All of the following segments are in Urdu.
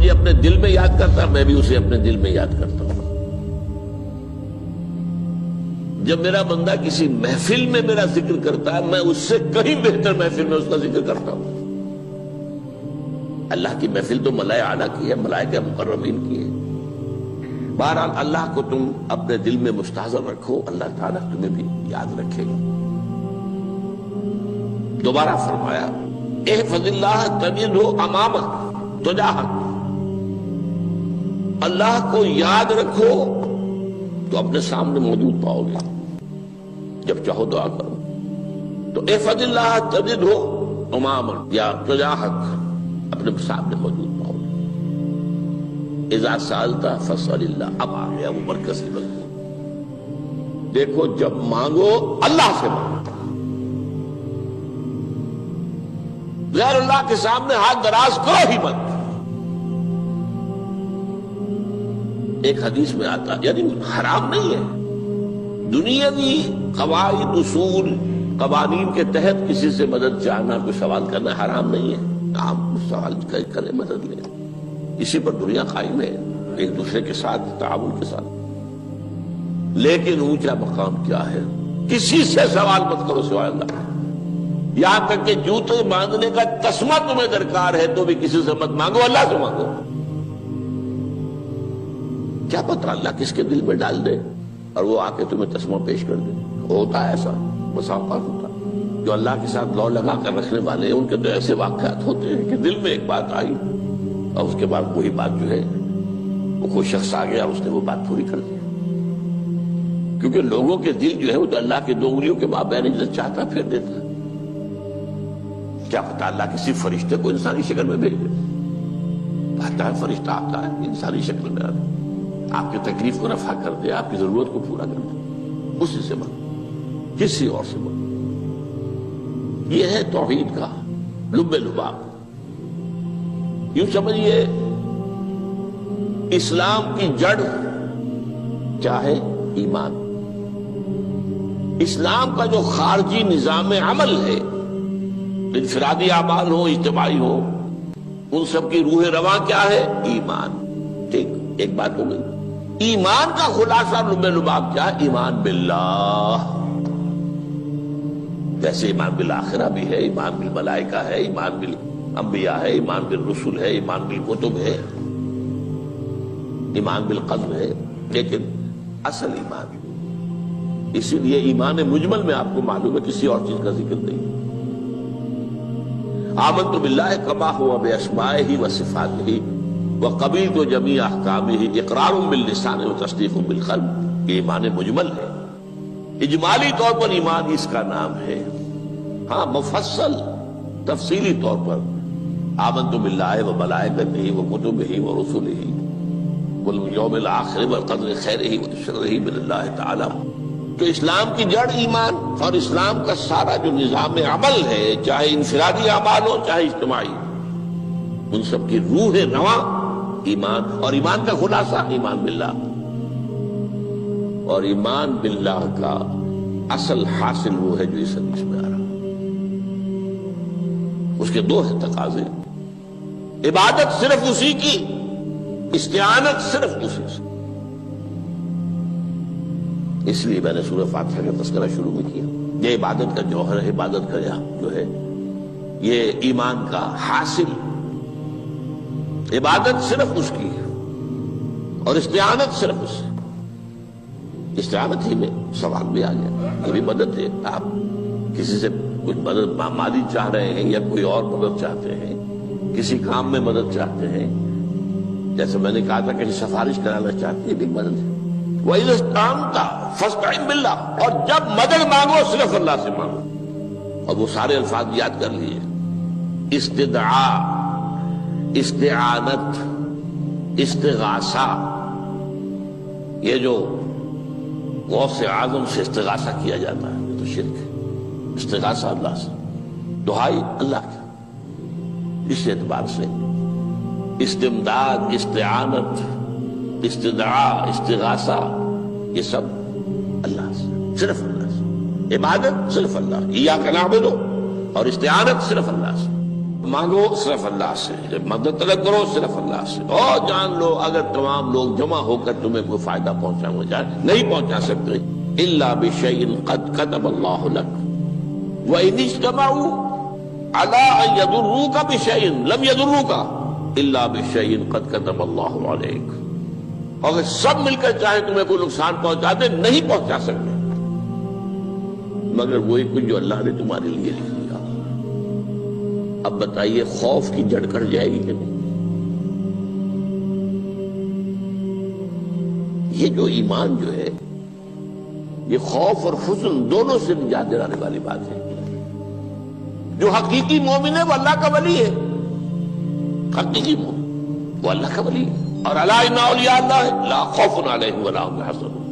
مجھے اپنے دل میں یاد کرتا ہے، میں بھی اسے اپنے دل میں یاد کرتا ہوں۔ جب میرا بندہ کسی محفل میں میرا ذکر کرتا ہے، میں اس سے کہیں بہتر محفل میں اس کا ذکر کرتا ہوں۔ اللہ کی محفل تو ملائے اعلیٰ کی ہے، ملائکہ مقربین کی ہے۔ بہرحال اللہ کو تم اپنے دل میں مستحضر رکھو، اللہ تعالیٰ تمہیں بھی یاد رکھے گا۔ دوبارہ فرمایا احفظ اللہ تجدہ امامک تجاہک، اللہ کو یاد رکھو تو اپنے سامنے موجود پاؤ گے، جب چاہو دعا کرو تو احفظ اللہ تجدہ امامک یا تجاہک، اپنے سامنے موجود پاؤ گے۔ اذا سألت فاسأل اللہ، اب آ گیا وہ مرکزی مضمون۔ دیکھو جب مانگو اللہ سے مانگو، غیر اللہ کے سامنے ہاتھ دراز کرو ہی مت۔ ایک حدیث میں آتا، یعنی حرام نہیں ہے، دنیاوی قواعد اصول قوانین کے تحت کسی سے مدد چاہنا، کوئی سوال کرنا حرام نہیں ہے۔ آپ سوال کریں، مدد لیں، اسی پر دنیا قائم ہے، ایک دوسرے کے ساتھ تعاون کے ساتھ۔ لیکن اونچا مقام کیا ہے؟ کسی سے سوال مت کرو سوائے اللہ، یہاں تک کہ جوتے باندھنے کا تسمہ تمہیں درکار ہے تو بھی کسی سے مت مانگو، اللہ سے مانگو۔ کیا پتہ اللہ کس کے دل میں ڈال دے اور وہ آ کے تمہیں تسمہ پیش کر دے۔ ہوتا ہے ایسا، بسا اوقات ہوتا ہے۔ جو اللہ کے ساتھ لو لگا کر رکھنے والے ہیں ان کے تو ایسے واقعات ہوتے ہیں کہ دل میں ایک بات آئی اور اس کے بعد وہی بات جو ہے وہ کوئی شخص آ گیا اور اس نے وہ بات پوری کر دی۔ کیونکہ لوگوں کے دل جو ہے وہ تو اللہ کے دو انگلیوں کے مابین جو چاہتا پھیر دیتا ہے۔ کیا پتہ اللہ کسی فرشتے کو انسانی شکل میں بھیج دے، آتا ہے فرشتہ، آتا ہے انسانی شکل میں، آتا ہے آپ کی تکلیف کو رفع کر دے، آپ کی ضرورت کو پورا کر دے، اسی سے مانگو، کسی اور سے مانگو۔ یہ ہے توحید کا لب لباب۔ یوں سمجھیے اسلام کی جڑ کیا ہے؟ ایمان۔ اسلام کا جو خارجی نظام عمل ہے، انفرادی اعمال ہو، اجتماعی ہو، ان سب کی روح رواں کیا ہے؟ ایمان۔ ٹھیک، ایک بات ہو گئی۔ ایمان کا خلاصہ لب لباب کیا ہے؟ ایمان باللہ۔ جیسے ایمان بالآخرہ بھی ہے، ایمان بالملائکہ ہے، ایمان بالانبیاء ہے، ایمان بالرسل ہے، ایمان بالکتب ہے، ایمان بالقلب ہے، لیکن اصل ایمان، اسی لیے ایمان مجمل میں آپ کو معلوم ہے کسی اور چیز کا ذکر نہیں۔ آمنت باللہ کما ہوا باسمائہ وصفاتہ وقبلت جمیع احکامہ اقرار باللسان وتصدیق بالقلب۔ یہ ایمان مجمل ہے، اجمالی طور پر ایمان اس کا نام ہے۔ ہاں مفصل تفصیلی طور پر آمنت باللہ وملائکتہ وکتبہ ورسلہ والیوم الآخر والقدر خیرہ وشرہ من اللہ تعالی۔ تو اسلام کی جڑ ایمان، اور اسلام کا سارا جو نظام عمل ہے، چاہے انفرادی اعمال ہو چاہے اجتماعی، ان سب کی روح رواں ایمان، اور ایمان کا خلاصہ ایمان باللہ۔ اور ایمان باللہ کا اصل حاصل وہ ہے جو اس حدیث میں آ رہا، اس کے دو ہیں تقاضے، عبادت صرف اسی کی، استعانت صرف اسی سے۔ اس لیے میں نے سورہ فاتحہ کا تذکرہ شروع میں کیا۔ یہ عبادت کا جوہر ہے، عبادت کا جو ہے یہ ایمان کا حاصل، عبادت صرف اس کی ہے اور استعانت صرف اس سے۔ استعانت ہی میں سوال بھی آ گیا، یہ بھی مدد ہے۔ آپ کسی سے کچھ مدد مالی چاہ رہے ہیں یا کوئی اور مدد چاہتے ہیں، کسی کام میں مدد چاہتے ہیں، جیسے میں نے کہا تھا کہ سفارش کرانا چاہتے ہیں، یہ بھی مدد ہے۔ وَإِذَا اسْتَعَنْتَ فَاسْتَعِنْ بِاللَّهِ، اور جب مدد مانگو صرف اللہ سے مانگو۔ اور وہ سارے الفاظ یاد کر لیے، استدعاء، استعانت، استغاثہ۔ یہ جو غوث اعظم سے استغاثہ کیا جاتا ہے یہ تو شرک ہے۔ استغاثہ اللہ سے، دعائی اللہ کی، اس اعتبار سے استمداد، استعانت، استدعاء، استغاثہ، یہ سب اللہ سے، صرف اللہ سے۔ عبادت صرف اللہ، ایاک نعبد، اور استعانت صرف اللہ سے۔ مانگو صرف اللہ سے، جب مدد طلب کرو صرف اللہ سے، اور جان لو اگر تمام لوگ جمع ہو کر تمہیں کوئی فائدہ پہنچانا جائے نہیں پہنچا سکتے، الا بشیء قد کتب اللہ لک وان اجتمعوا علی ان یضروک بشیء لم یضروک الا بشیء قد کتب اللہ علیک، اگر سب مل کر چاہے تمہیں کوئی نقصان پہنچا دے نہیں پہنچا سکتے مگر وہی کچھ جو اللہ نے تمہارے لیے لکھ دیا۔ اب بتائیے خوف کی جڑ کٹ جائے گی کہ نہیں؟ یہ جو ایمان جو ہے یہ خوف اور حزن دونوں سے نجات دلانے والی بات ہے۔ جو حقیقی مومن ہے وہ اللہ کا ولی ہے، حقیقی مومن وہ اللہ کا ولی ہے، اور الا ان اولیاء اللہ لا خوف علیہم ولا هم يحزنون۔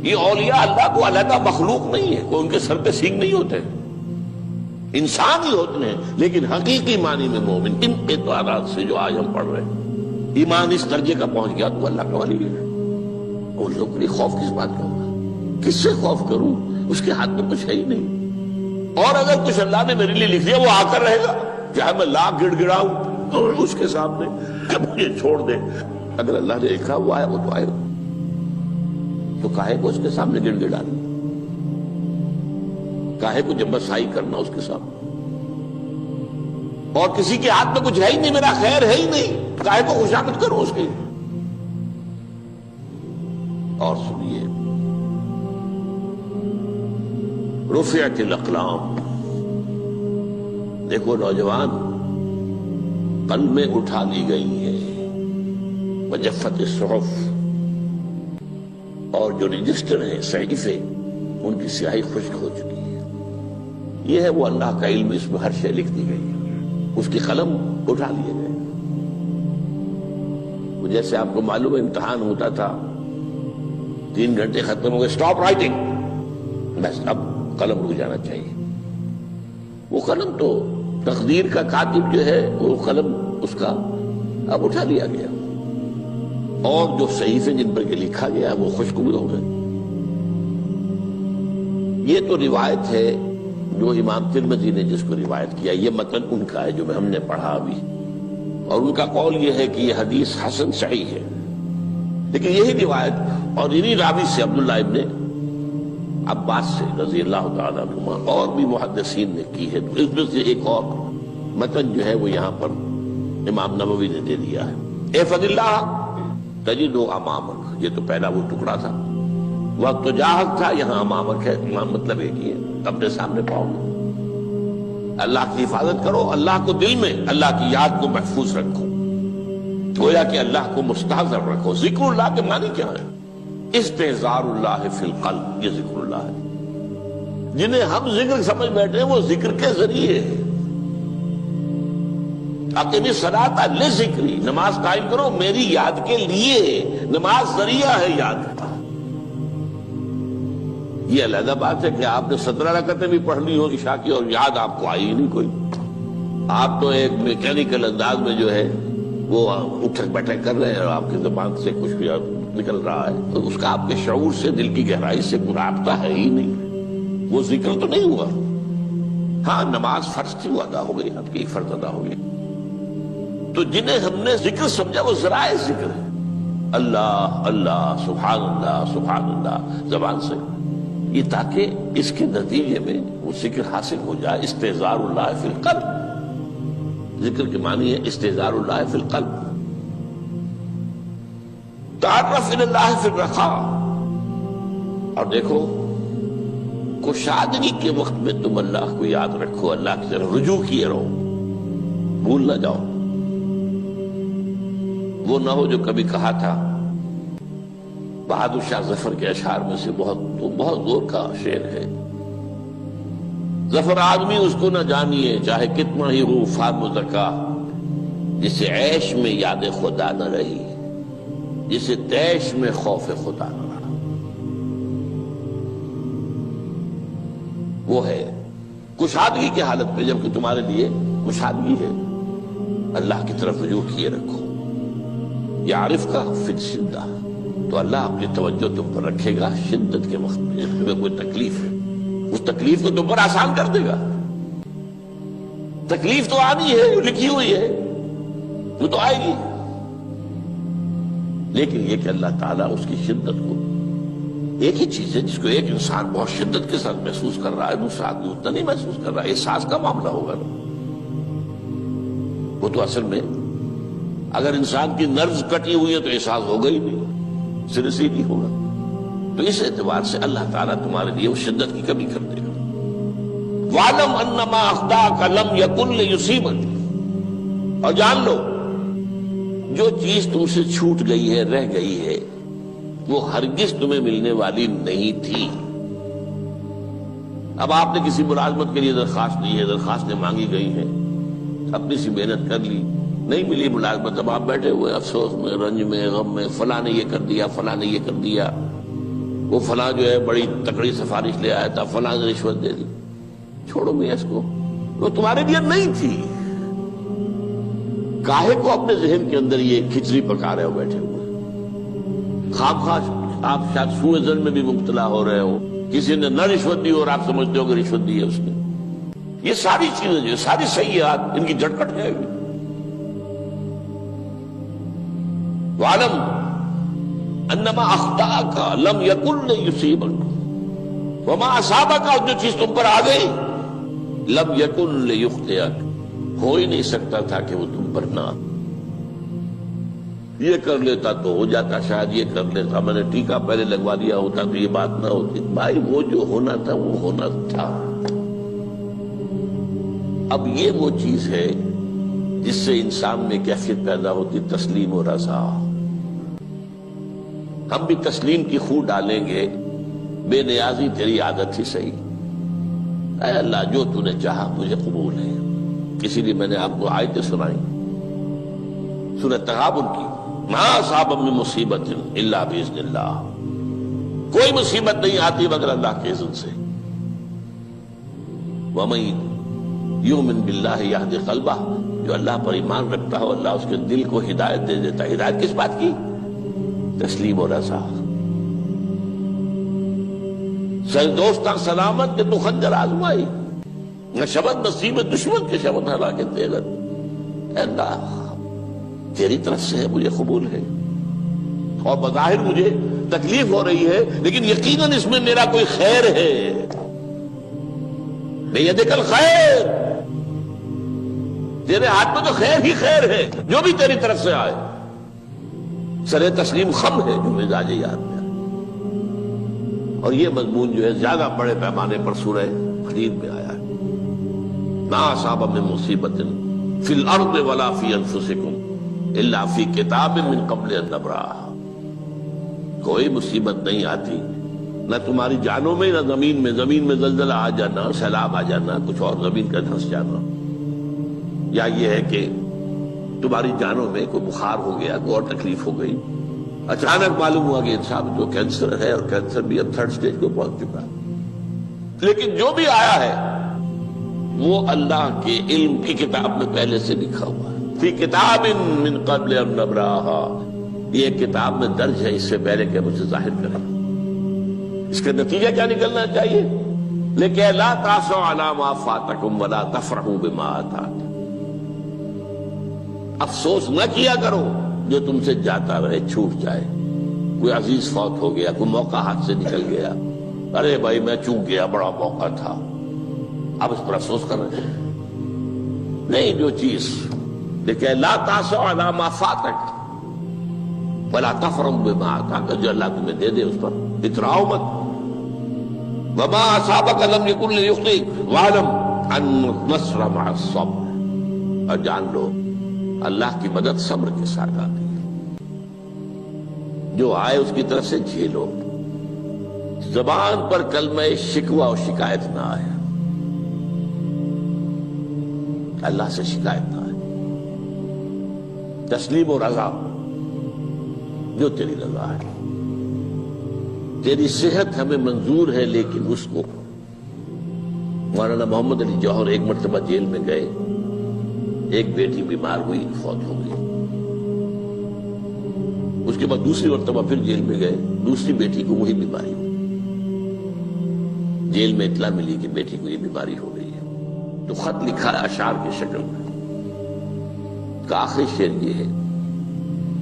یہ اولیاء اللہ کو علیحدہ مخلوق نہیں ہے، کوئی ان کے سر پہ سینگ نہیں ہوتے، انسان ہی ہوتے ہیں، لیکن حقیقی معنی میں مومن ان اعتبارات سے جو آج ہم پڑھ رہے ہیں ایمان اس درجے کا پہنچ گیا تو اللہ کا ولی ہے۔ ان لوگوں کے لیے خوف کس بات کا ہوگا؟ کس سے خوف کروں؟ اس کے ہاتھ میں کچھ ہے ہی نہیں، اور اگر کچھ اللہ نے میرے لیے لکھ دیا وہ آ کر رہے گا، چاہے میں لاکھ گڑ گڑاؤں اور اس کے سامنے کہ مجھے چھوڑ دے، اگر اللہ نے لکھا وہ آیا وہ تو آئے گا، تو کاہے کو اس کے سامنے گڑ گڑانا، کاہے کو جبرسائی کرنا اس کے سامنے، اور کسی کے ہاتھ میں کچھ ہے ہی نہیں، میرا خیر ہے ہی نہیں، کاہے کو خوشامد کرو اس کی۔ اور سنیے، رفعت الاقلام، دیکھو نوجوان، قلمیں اٹھا لی گئی ہیں، وجفت الصحف، اور جو رجسٹر ہیں صحیفے ان کی سیاہی خشک ہو چکی ہے۔ یہ ہے وہ اللہ کا علم، اس میں ہر شے لکھ دی گئی ہے، اس کی قلم اٹھا لیے گئے۔ جیسے آپ کو معلوم ہے امتحان ہوتا تھا، 3 گھنٹے ختم ہو گئے، اسٹاپ رائٹنگ، بس اب قلم رک جانا چاہیے۔ وہ قلم تو تقدیر کا کاتب جو ہے وہ قلم اس کا اب اٹھا لیا گیا، اور جو صحیفے جن پر کہ لکھا گیا وہ خشک ہو گئے۔ یہ تو روایت ہے جو امام ترمذی نے جس کو روایت کیا، یہ متن ان کا ہے جو ہم نے پڑھا ابھی، اور ان کا قول یہ ہے کہ یہ حدیث حسن صحیح ہے، لیکن یہی روایت اور انہی راوی سے عبداللہ ابن عباس سے رضی اللہ تعالیٰ عنہما اور بھی محدثین نے کی ہے، تو اس میں سے ایک اور متن جو ہے وہ یہاں پر امام نووی نے دے دیا ہے۔ احفظ اللہ تجدہ امامک، یہ تو پہلا وہ ٹکڑا تھا، وقت تو جاہک تھا، یہاں امامک ہے، امام مطلب ایک ہی ہے، اپنے سامنے پاؤ گے۔ اللہ کی حفاظت کرو، اللہ کو دل میں، اللہ کی یاد کو محفوظ رکھو، گویا کہ اللہ کو مستحضر رکھو۔ ذکر اللہ کے معنی کیا ہے؟ استحضار اللہ فی القلب، یہ ذکر اللہ ہے۔ جنہیں ہم ذکر سمجھ بیٹھے ہیں وہ ذکر کے ذریعے ہے۔ اقیم الصلاۃ لذکری، نماز قائم کرو میری یاد کے لیے، نماز ذریعہ ہے یاد کا۔ یہ علیحدہ بات ہے کہ آپ نے 17 رکعتیں بھی پڑھ لی ہو عشاء کی اور یاد آپ کو آئی ہی نہیں کوئی، آپ تو ایک میکینیکل انداز میں جو ہے وہ اٹھک بیٹھک کر رہے ہیں اور آپ کی زبان سے کچھ بھی نکل رہا ہے، تو اس کا آپ کے شعور سے، دل کی گہرائی سے کوئی رابطہ ہے ہی نہیں، وہ ذکر تو نہیں ہوا۔ ہاں نماز فرض تھی وہ ادا ہو گئی، آپ کی فرض ادا ہو گئی۔ تو جنہیں ہم نے ذکر سمجھا وہ ذرائع ذکر ہے، اللہ اللہ سبحان اللہ زبان سے، یہ تاکہ اس کے نتیجے میں وہ ذکر حاصل ہو جائے۔ استحضار اللہ فی القلب، ذکر کے معنی ہے استحضار اللہ فی القلب۔ تعرف الی اللہ فی الرخاء، اور دیکھو کشادگی کے وقت میں تم اللہ کو یاد رکھو، اللہ کی طرف رجوع کیے رہو، بھول نہ جاؤ۔ وہ نہ ہو جو کبھی کہا تھا، بہادر شاہ ظفر کے اشعار میں سے بہت زور کا شعر ہے، ظفر آدمی اس کو نہ جانیے چاہے کتنا ہی ہو فارمزکا، جسے عیش میں یاد خدا نہ رہی، جسے تیش میں خوف خدا نہ رہا۔ وہ ہے کشادگی کی حالت میں، جبکہ تمہارے لیے کشادگی ہے، اللہ کی طرف رجوع کیے رکھو۔ یعرف کا فی الشدہ، تو اللہ اپنی توجہ تم پر رکھے گا شدت کے وقت میں، جب تمہیں کوئی تکلیف ہے اس تکلیف کو تم پر آسان کر دے گا۔ تکلیف تو آنی ہے، جو لکھی ہوئی ہے وہ تو آئے گی، لیکن یہ کہ اللہ تعالیٰ اس کی شدت کو، ایک ہی چیز ہے جس کو ایک انسان بہت شدت کے ساتھ محسوس کر رہا ہے، دوسرا آدمی اتنا نہیں محسوس کر رہا ہے، احساس کا معاملہ ہوگا نا۔ وہ تو اصل میں اگر انسان کی نرز کٹی ہوئی ہے تو احساس ہوگا ہی نہیں، سر سے نہیں ہوگا۔ تو اس اعتبار سے اللہ تعالیٰ تمہارے لیے وہ شدت کی کمی کر دے گا۔ وَاعْلَمْ أَنَّمَا أَخْطَأَكَ لَمْ يَكُنْ لِيُصِيبَكَ، اور جان لو جو چیز تم سے چھوٹ گئی ہے، رہ گئی ہے، وہ ہرگز تمہیں ملنے والی نہیں تھی۔ اب آپ نے کسی ملازمت کے لیے درخواست دی ہے، درخواستیں مانگی گئی ہیں، اپنی سی محنت کر لی، نہیں ملی ملازمت، اب آپ بیٹھے ہوئے افسوس میں، رنج میں، غم میں، فلاں نے یہ کر دیا، فلاں نے یہ کر دیا، وہ فلاں جو ہے بڑی تکڑی سفارش لے آیا تھا، فلاں نے رشوت دے دی۔ چھوڑو میاں اس کو، وہ تمہارے لیے نہیں تھی۔ کاہے کو اپنے ذہن کے اندر یہ کھچڑی پکا رہے ہو بیٹھے ہوئے؟ خواہ آپ شاید سوء ظن میں بھی مبتلا ہو رہے ہو، کسی نے نہ رشوت دی اور آپ سمجھتے ہو کہ رشوت دی ہے اس نے۔ یہ ساری چیزیں جو ساری سیئات، ان کی جڑ کٹ جائے گی۔ وَاعْلَمْ أَنَّمَا أَخْطَأَكَ لَمْ يَكُنْ لِيُصِيبَكَ وَمَا أَصَابَكَ، اور جو چیز تم پر آ گئی، لَمْ يَكُنْ لِيُخْطِئَكَ، ہو ہی نہیں سکتا تھا کہ وہ تم پر نہ آ۔ یہ کر لیتا تو ہو جاتا، شاید یہ کر لیتا، میں نے ٹیکا پہلے لگوا دیا ہوتا تو یہ بات نہ ہوتی۔ بھائی وہ جو ہونا تھا وہ ہونا تھا۔ اب یہ وہ چیز ہے جس سے انسان میں کیفیت پیدا ہوتی، تسلیم و رضا۔ ہم بھی تسلیم کی خو ڈالیں گے، بے نیازی تیری عادت ہی صحیح، اے اللہ جو تو نے چاہا مجھے قبول ہے۔ اسی لیے میں نے آپ کو آیتیں سنائی سورۃ تغابن کی، ما اصاب من مصیبت الا باذن اللہ، کوئی مصیبت نہیں آتی مگر اللہ کے اذن سے۔ وَمَن یؤمن باللہ یہد قلبہ، جو اللہ پر ایمان رکھتا ہو اللہ اس کے دل کو ہدایت دے دیتا ہے۔ ہدایت کس بات کی؟ تسلیم و رضا۔ سر دوستاں سلامت کہ تو خنجر آزمائی، نہ شبد نصیب دشمن کے شبد ہلاکے تیغت۔ اے اللہ تیری طرف سے ہے، مجھے قبول ہے، اور بظاہر مجھے تکلیف ہو رہی ہے لیکن یقیناً اس میں میرا کوئی خیر ہے۔ بیدک الخیر، تیرے ہاتھ میں تو خیر ہی خیر ہے، جو بھی تیری طرف سے آئے۔ سر تسلیم خم ہے جو مزاج یاد میں آئے۔ اور یہ مضمون جو ہے زیادہ بڑے پیمانے پر سورہ حدید میں آیا ہے۔ ما اصاب من مصیبت فی الارض ولا فی انفسکم الا فی کتاب من قبل ان نبرأہا، کوئی مصیبت نہیں آتی نہ تمہاری جانوں میں نہ زمین میں زلزلہ آ جانا، سیلاب آ جانا، کچھ اور زمین کا دھنس جانا، یا یہ ہے کہ تمہاری جانوں میں کوئی بخار ہو گیا، کوئی اور تکلیف ہو گئی، اچانک معلوم ہوا کہ انسان جو کینسر ہے، اور کینسر بھی اب 3rd سٹیج کو پہنچ چکا ہے، لیکن جو بھی آیا ہے وہ اللہ کے علم کی کتاب میں پہلے سے لکھا ہوا ہے۔ فی کتاب من قبل ان نبرأہا، یہ کتاب میں درج ہے اس سے پہلے کہ ہم اسے ظاہر کریں۔ اس کا نتیجہ کیا نکلنا چاہیے؟ لیکن لا تأسوا علی ما فاتکم ولا تفرحوا بما آتاکم، افسوس نہ کیا کرو جو تم سے جاتا رہے، چھوٹ جائے، کوئی عزیز فوت ہو گیا، کوئی موقع ہاتھ سے نکل گیا، ارے بھائی میں چوک گیا، بڑا موقع تھا، اب اس پر افسوس کر رہے ہیں۔ نہیں، جو چیز لیکن لا تأسوا علی ما فاتک ولا تفرحوا بما آتاک، جو اللہ تمہیں دے دے اس پر اتراؤ مت۔ وما اصابک لم یکن لیخطئک واعلم ان النصر مع الصبر، اور جان لو اللہ کی مدد صبر کے ساتھ آتی ہے، جو آئے اس کی طرف سے جھیلو۔ زبان پر کلمہ شکوہ اور شکایت نہ آئے، اللہ سے شکایت نہ آئے، تسلیم و رضا، جو تیری رضا ہے۔ تیری صحت ہمیں منظور ہے، لیکن اس کو مولانا محمد علی جوہر ایک مرتبہ جیل میں گئے، ایک بیٹی بیمار ہوئی، فوت ہو گئی، اس کے بعد دوسری مرتبہ پھر جیل میں گئے، دوسری بیٹی کو وہی بیماری ہوئی، جیل میں اطلاع ملی کہ بیٹی کو یہ بیماری ہو گئی ہے۔ تو خط لکھا ہے اشعار کی شکل میں، کا آخری شعر یہ ہے: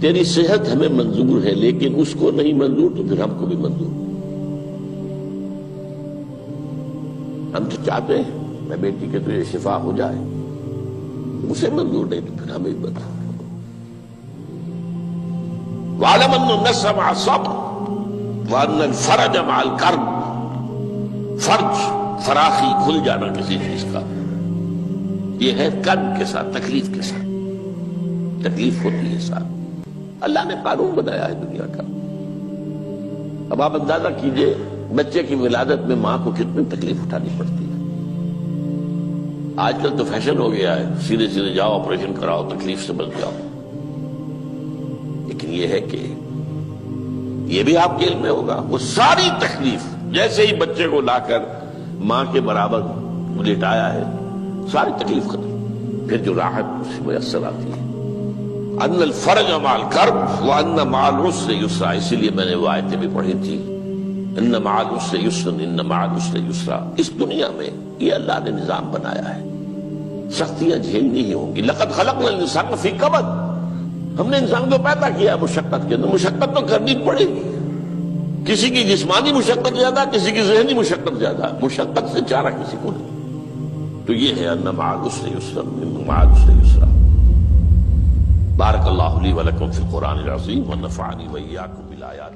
تیری صحت ہمیں منظور ہے لیکن اس کو نہیں منظور تو پھر ہم کو بھی منظور۔ ہم تو چاہتے ہیں میں بیٹی کے تجھے شفا ہو جائے، اسے منظور نہیں تو پھر ہمیں بھی بتا۔ وَاعْلَمْ أَنَّ النَّصْرَ مَعَ الصَّبْرِ وَأَنَّ الْفَرَجَ مَعَ الْكَرْبِ۔ فرج، فراخی، کھل جانا کسی چیز کا، یہ ہے کرب کے ساتھ، تکلیف کے ساتھ، تکلیف ہوتی ہے ساتھ۔ اللہ نے قانون بنایا ہے دنیا کا۔ اب آپ اندازہ کیجئے بچے کی ولادت میں ماں کو کتنی تکلیف اٹھانی پڑتی ہے۔ آج کل تو فیشن ہو گیا ہے، سیدھے سیدھے جاؤ، آپریشن کراؤ، تکلیف سے بچ جاؤ، لیکن یہ ہے کہ یہ بھی آپ کے علم میں ہوگا، وہ ساری تکلیف جیسے ہی بچے کو لا کر ماں کے برابر لٹایا ہے، ساری تکلیف ختم، پھر جو راحت اس سے میسر آتی ہے۔ ان الفرج مع الکرب وان مع العسر یسرا، اسی لیے میں نے وہ آیتیں بھی پڑھی تھی، ان مع العسر یسرا، ان مع العسر یسرا۔ اس دنیا میں یہ اللہ نے نظام بنایا ہے، سختیاں جھیلنی ہی ہوں گی۔ لقد خلقنا الانسان فی کبد، ہم نے انسان کو پیدا کیا مشقت کے اندر، مشقت تو کرنی پڑے گی۔ کسی کی جسمانی مشقت زیادہ، کسی کی ذہنی مشقت زیادہ، مشقت سے چارہ کسی کو نہیں۔ تو یہ ہے ان مع العسر یسرا، ان مع العسر یسرا۔ بارک اللہ لی ولکم فی القرآن العظیم ونفعنی وإیاکم بالآیات